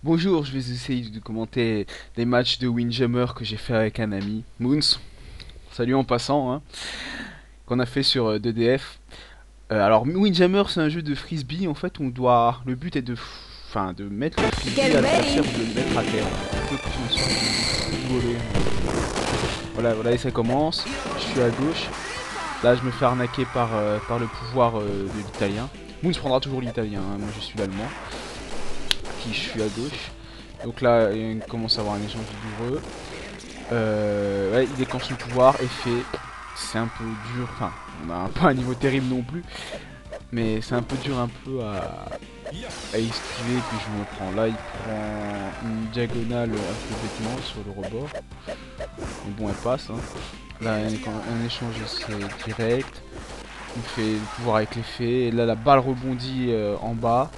Bonjour, je vais essayer de commenter des matchs de Windjammer que j'ai fait avec un ami, Moons. Salut en passant, hein, qu'on a fait sur 2DF. Alors Windjammer, c'est un jeu de frisbee en fait où on doit. Le but est de mettre le frisbee Get à ready! l'adversaire ou de le mettre à terre. Un peu comme une sorte de voler. Voilà, voilà, et ça commence. Je suis à gauche. Là, je me fais arnaquer par le pouvoir de l'italien. Moons prendra toujours l'italien, hein, moi je suis l'allemand. Qui je suis à gauche. Donc là, il commence à avoir un échange douloureux. Ouais, il déclenche son pouvoir, effet. C'est un peu dur, enfin, on a pas un niveau terrible non plus, mais c'est un peu dur un peu à esquiver, puis je me prends. Là, il prend une diagonale un peu bêtement sur le rebord, mais bon, elle passe. Hein. Là, un échange c'est direct, il fait le pouvoir avec l'effet, et là, la balle rebondit en bas.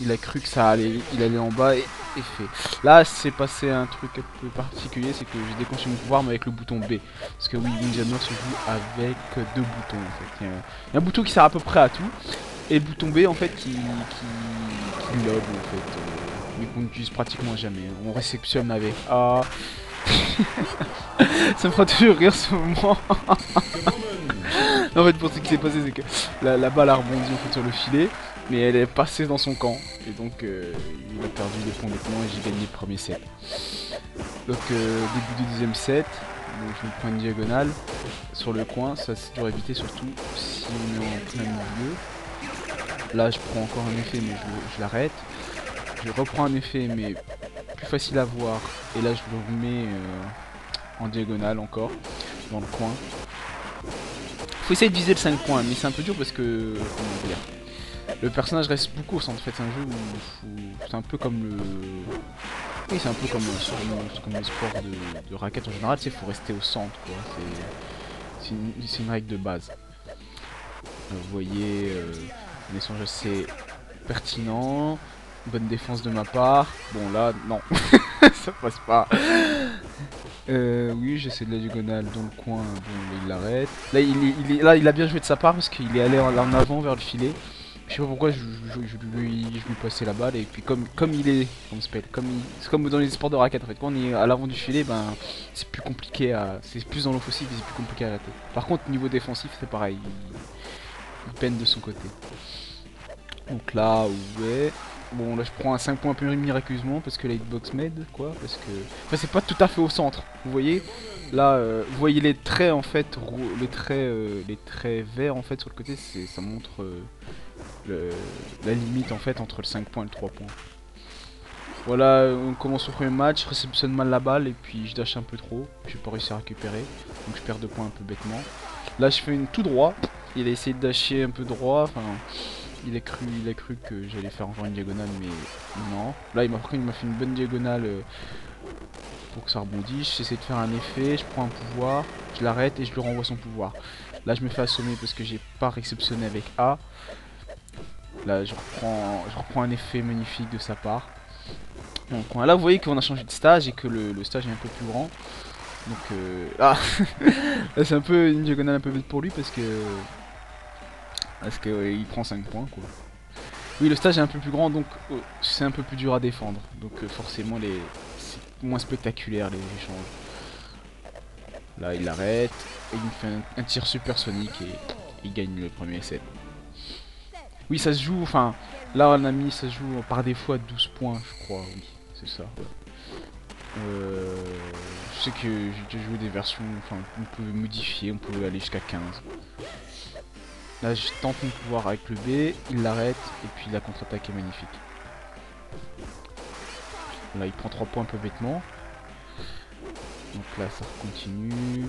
Il a cru que ça allait, il allait en bas et fait. Là, c'est passé un truc un peu particulier, c'est que j'ai déclenché mon pouvoir mais avec le bouton B. Parce que oui, Windjammer se joue avec deux boutons en fait. Il y a un bouton qui sert à peu près à tout, et le bouton B en fait qui load en fait, mais qu'on n'utilise pratiquement jamais. On réceptionne avec A. Ça me fera toujours rire ce moment. En fait, pour ce qui s'est passé, c'est que la balle a rebondi en fait sur le filet, mais elle est passée dans son camp, et donc il a perdu des points bêtement et j'ai gagné le premier set. Donc début du deuxième set, donc je me prends une diagonale sur le coin, ça c'est dur à éviter surtout si on est en plein milieu. Là je prends encore un effet mais je l'arrête. Je reprends un effet mais plus facile à voir, et là je le remets en diagonale encore, dans le coin. Faut essayer de viser le 5 points, mais c'est un peu dur parce que, comment dire, le personnage reste beaucoup au centre. En fait, c'est un jeu où c'est un peu comme le... Oui, c'est un peu comme les sports de raquettes en général, tu sais, faut rester au centre, quoi. C'est une règle de base. Vous voyez, un échange assez pertinent, bonne défense de ma part. Bon, là, non, ça passe pas. Oui, j'essaie de la diagonale dans le coin, bon, il l'arrête. Là, là, il a bien joué de sa part parce qu'il est allé en avant vers le filet. Je sais pas pourquoi je lui passais la balle, et puis comme il est, comment s'appelle, c'est comme dans les sports de raquette en fait. Quand on est à l'avant du filet, ben c'est plus compliqué c'est plus dans l'offensive et c'est plus compliqué à arrêter. Par contre, niveau défensif, c'est pareil, il peine de son côté. Donc là, ouais. Bon, là je prends un 5 points un peu miraculeusement parce que la hitbox m'aide, quoi. Parce que. Enfin, c'est pas tout à fait au centre, vous voyez. Là, vous voyez les traits en fait, les traits verts en fait sur le côté, ça montre la limite en fait entre le 5 points et le 3 points. Voilà, on commence le premier match, je réceptionne mal la balle et puis je dash un peu trop. J'ai pas réussi à récupérer, donc je perds 2 points un peu bêtement. Là, je fais une tout droit. Il a essayé de dasher un peu droit, enfin. Il a cru que j'allais faire encore une diagonale, mais non. Là, il m'a fait une bonne diagonale pour que ça rebondisse. J'essaie de faire un effet, je prends un pouvoir, je l'arrête et je lui renvoie son pouvoir. Là, je me fais assommer parce que j'ai pas réceptionné avec A. Là, je reprends un effet magnifique de sa part. Donc, là, vous voyez qu'on a changé de stage et que le stage est un peu plus grand. Donc, ah, là, c'est un peu une diagonale un peu bête pour lui parce que il prend 5 points, quoi. Oui, le stage est un peu plus grand, donc c'est un peu plus dur à défendre. Donc forcément, c'est moins spectaculaire les échanges. Là, il arrête, et il me fait un tir supersonique et il gagne le premier set. Oui, ça se joue, enfin, là on a mis, ça se joue par défaut à 12 points, je crois, oui, c'est ça. Euh, je sais que j'ai déjà joué des versions, enfin, on pouvait modifier, on pouvait aller jusqu'à 15. Là, je tente mon pouvoir avec le B, il l'arrête, et puis la contre-attaque est magnifique. Là, il prend 3 points un peu bêtement. Donc là, ça continue.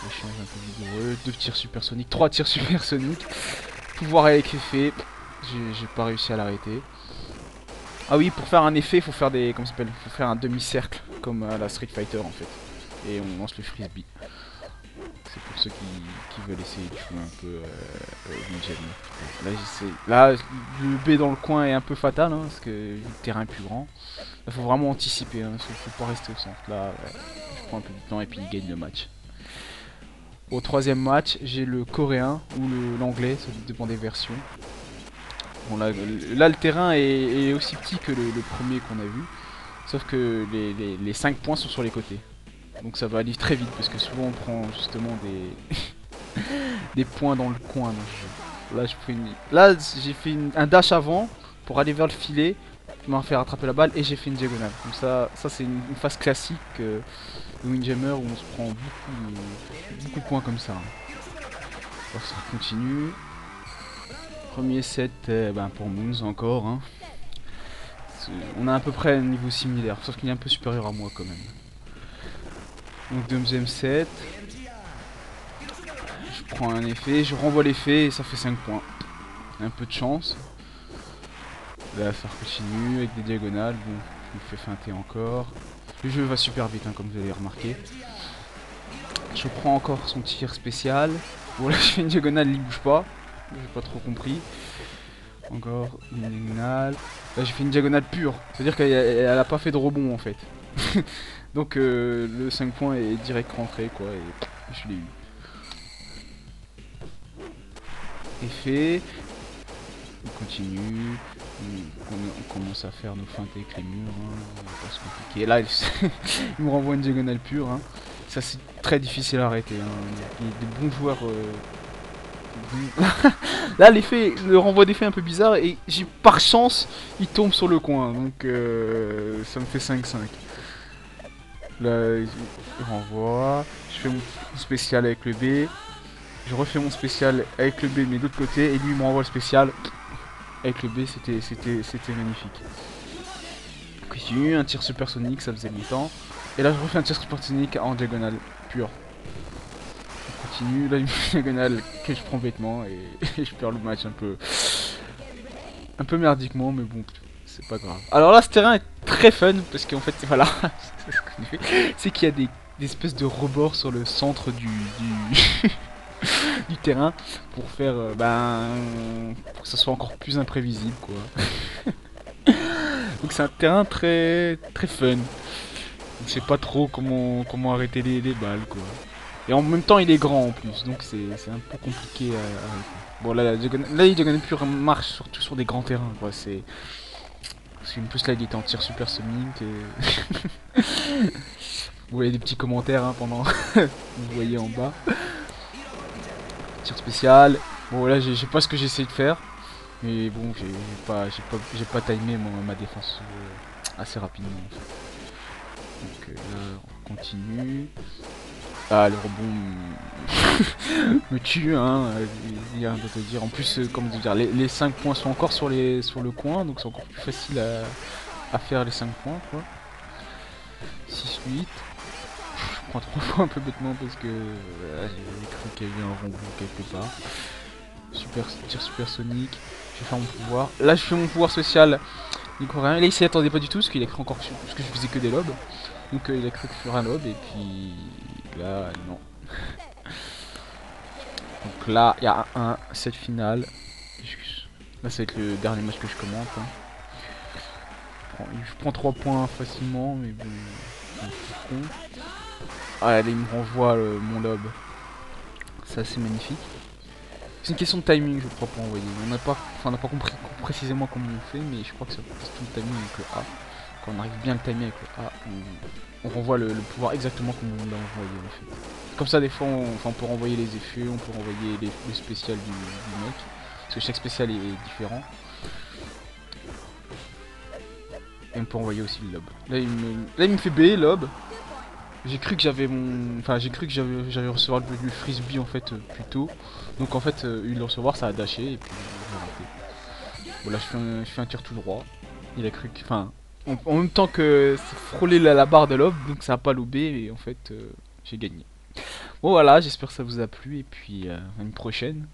Échange un peu vigoureux. 2 tirs supersoniques, 3 tirs supersoniques. Pouvoir avec effet. J'ai pas réussi à l'arrêter. Ah oui, pour faire un effet, il faut faire des. Comment ça s'appelle? Il faut faire un demi-cercle, comme à la Street Fighter en fait. Et on lance le frisbee. C'est pour ceux qui veulent essayer de jouer un peu Windjammer. Là, j'essaie. Là, le B dans le coin est un peu fatal, hein, parce que le terrain est plus grand. Là, faut vraiment anticiper, hein, faut pas rester au centre. Là, ouais, je prends un peu de temps et puis il gagne le match. Au troisième match, j'ai le coréen ou l'anglais, ça dépend des versions. Bon, là, le terrain est aussi petit que le premier qu'on a vu. Sauf que les 5 points sont sur les côtés. Donc ça va aller très vite parce que souvent on prend justement des points dans le coin dans ce jeu. Là j'ai fait un dash avant pour aller vers le filet, qui m'a fait rattraper la balle et j'ai fait une diagonale. Comme ça c'est une phase classique de Windjammer où on se prend beaucoup de points comme ça. Alors ça continue. Premier set pour Moons encore. Hein. On a à peu près un niveau similaire, sauf qu'il est un peu supérieur à moi quand même. Donc deuxième set. Je prends un effet, je renvoie l'effet et ça fait 5 points. Un peu de chance. Là ça continue avec des diagonales. Bon, je me fais feinter encore. Le jeu va super vite hein, comme vous allez remarquer. Je prends encore son tir spécial. Bon là je fais une diagonale, il bouge pas. J'ai pas trop compris. Encore une diagonale. Là j'ai fait une diagonale pure. C'est-à-dire qu'elle a pas fait de rebond en fait. Donc le 5 points est direct rentré quoi et je l'ai eu. Effet. On continue. On commence à faire nos feintes avec les murs. Hein. Pas se compliquer. Là il me renvoie une diagonale pure. Hein. Ça c'est très difficile à arrêter. Hein. Il y a des bons joueurs. Là l'effet, le renvoi d'effet un peu bizarre et j'ai par chance il tombe sur le coin donc ça me fait 5-5. Là je renvoie, je fais mon spécial avec le B, je refais mon spécial avec le B mais de l'autre côté et lui il me renvoie le spécial avec le B, c'était magnifique. Continue, un tir supersonique, ça faisait longtemps. Et là je refais un tir supersonique en diagonale pure. Là une diagonale que je prends bêtement et je perds le match un peu merdiquement mais bon c'est pas grave. Alors là ce terrain est très fun parce qu'en fait voilà c'est qu'il y a des espèces de rebords sur le centre du terrain pour faire pour que ça soit encore plus imprévisible quoi. Donc c'est un terrain très fun. Je sais pas trop comment arrêter les balles quoi. Et en même temps il est grand en plus, donc c'est un peu compliqué à... Bon là, les diagonales pures marchent surtout sur des grands terrains quoi, c'est... Parce qu'en plus là il était en tir supersonique et... Vous voyez des petits commentaires hein, pendant... Vous voyez en bas. Tir spécial. Bon là j'ai pas ce que j'essaie de faire. Mais bon j'ai pas timé ma défense assez rapidement en fait. Donc là on continue. Ah le rebond me tue hein, il y a rien d'autre à dire. En plus comment dire, les 5 points sont encore sur le coin, donc c'est encore plus facile à faire les 5 points quoi. 6-8. Je prends 3 points un peu bêtement parce que j'ai cru qu'il y avait un rebond quelque part. Tir supersonique. Je vais faire mon pouvoir. Là je fais mon pouvoir social. Il croit rien. Là il s'y attendait pas du tout parce qu'il a cru encore parce que je faisais que des lobes. Donc il a cru que je ferais un lob et puis là non. Donc là il y a un set final. Là ça va être le dernier match que je commente. Hein. Je prends 3 points facilement mais bon. Ah là il me renvoie mon lob. Ça c'est magnifique. C'est une question de timing je crois pour envoyer. On n'a pas compris précisément comment on fait mais je crois que c'est une question de timing avec le A. Quand on arrive bien à le timer avec le A, on renvoie le pouvoir exactement comme on l'a envoyé en fait. Comme ça des fois on peut renvoyer les effets, on peut renvoyer le spécial du mec. Parce que chaque spécial est différent. Et on peut envoyer aussi le lob. Là il me fait B, lob. J'ai cru que j'avais j'allais recevoir le frisbee en fait plus tôt. Donc en fait il le recevoir ça a dashé et puis j'ai raté. Bon là je fais un tir tout droit. Il a cru que... Enfin... En même temps que frôler la barre de lob, donc ça a pas lobé et en fait j'ai gagné. Bon voilà, j'espère que ça vous a plu et puis à une prochaine.